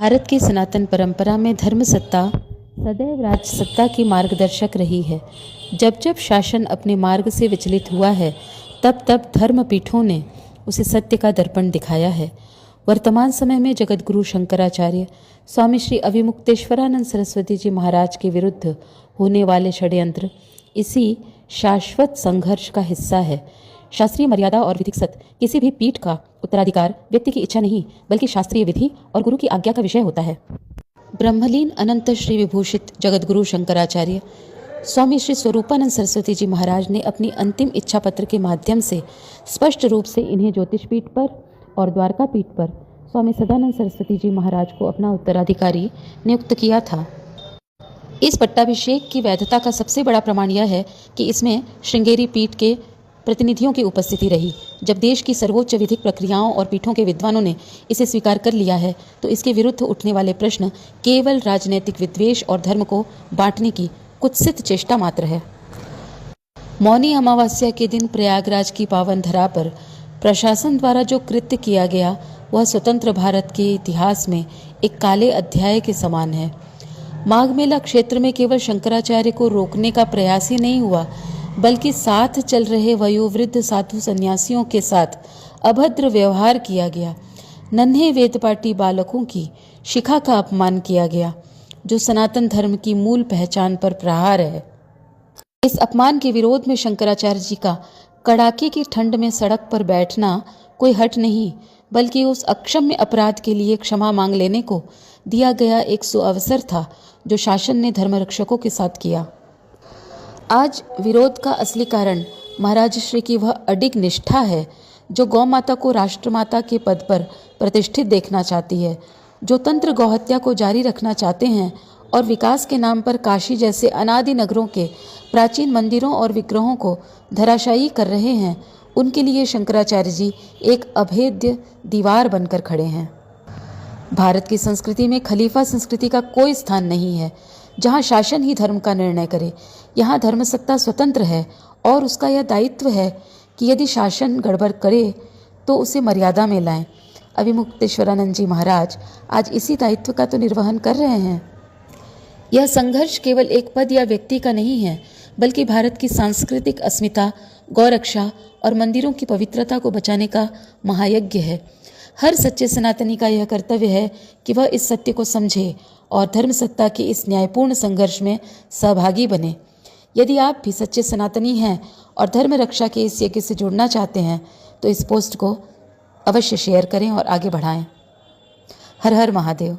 भारत की सनातन परंपरा में धर्म सत्ता सदैव राजसत्ता की मार्गदर्शक रही है। जब जब शासन अपने मार्ग से विचलित हुआ है, तब तब धर्म पीठों ने उसे सत्य का दर्पण दिखाया है। वर्तमान समय में जगतगुरु शंकराचार्य स्वामी श्री अविमुक्तेश्वरानंद सरस्वती जी महाराज के विरुद्ध होने वाले षड्यंत्र इसी शाश्वत संघर्ष का हिस्सा है। शास्त्रीय मर्यादा और विधिक सत्य किसी भी पीठ का उत्तराधिकार व्यक्ति की इच्छा नहीं, बल्कि शास्त्रीय विधि और गुरु की आज्ञा का विषय होता है। ब्रह्मलीन अनंत श्री विभूषित जगतगुरु शंकराचार्य स्वामी श्री स्वरूपानंद सरस्वती जी महाराज ने अपनी अंतिम इच्छा पत्र के माध्यम से स्पष्ट रूप से इन्हें ज्योतिष पीठ पर और द्वारका पीठ पर स्वामी सदानंद सरस्वती जी महाराज को अपना उत्तराधिकारी नियुक्त किया था। इस पट्टाभिषेक की वैधता का सबसे बड़ा प्रमाण यह है कि इसमें श्रृंगेरी पीठ के प्रतिनिधियों की उपस्थिति रही। जब देश की सर्वोच्च विधिक प्रक्रियाओं और पीठों के विद्वानों ने इसे स्वीकार कर लिया है, तो इसके विरुद्ध उठने वाले प्रश्न केवल राजनैतिक विद्वेष और धर्म को बांटने की कुत्सित चेष्टा मात्र है। मौनी अमावस्या के दिन प्रयागराज की पावन धरा पर प्रशासन द्वारा जो कृत्य किया गया, वह स्वतंत्र भारत के इतिहास में एक काले अध्याय के समान है। माघ मेला क्षेत्र में केवल शंकराचार्य को रोकने का प्रयास ही नहीं हुआ, बल्कि साथ चल रहे वयोवृद्ध साधु सन्यासियों के साथ अभद्र व्यवहार किया गया। नन्हे वेदपाठी बालकों की शिखा का अपमान किया गया, जो सनातन धर्म की मूल पहचान पर प्रहार है। इस अपमान के विरोध में शंकराचार्य जी का कड़ाके की ठंड में सड़क पर बैठना कोई हट नहीं, बल्कि उस अक्षम्य अपराध के लिए क्षमा मांग लेने को दिया गया एक सुअवसर था, जो शासन ने धर्मरक्षकों के साथ किया। आज विरोध का असली कारण महाराज श्री की वह अडिग निष्ठा है, जो गौ माता को राष्ट्रमाता के पद पर प्रतिष्ठित देखना चाहती है, जो तंत्र गौहत्या को जारी रखना चाहते हैं और विकास के नाम पर काशी जैसे अनादि नगरों के प्राचीन मंदिरों और विग्रहों को धराशायी कर रहे हैं। उनके लिए शंकराचार्य जी एक अभेद्य दीवार बनकर खड़े हैं। भारत की संस्कृति में खलीफा संस्कृति का कोई स्थान नहीं है, जहाँ शासन ही धर्म का निर्णय करे। यहाँ धर्मसत्ता स्वतंत्र है और उसका यह दायित्व है कि यदि शासन गड़बड़ करे तो उसे मर्यादा में लाएं। अविमुक्तेश्वरानंद जी महाराज आज इसी दायित्व का तो निर्वहन कर रहे हैं। यह संघर्ष केवल एक पद या व्यक्ति का नहीं है, बल्कि भारत की सांस्कृतिक अस्मिता, गौरक्षा और मंदिरों की पवित्रता को बचाने का महायज्ञ है। हर सच्चे सनातनी का यह कर्तव्य है कि वह इस सत्य को समझे और धर्मसत्ता के इस न्यायपूर्ण संघर्ष में सहभागी बने। यदि आप भी सच्चे सनातनी हैं और धर्म रक्षा के इस यज्ञ से जुड़ना चाहते हैं, तो इस पोस्ट को अवश्य शेयर करें और आगे बढ़ाएं। हर हर महादेव।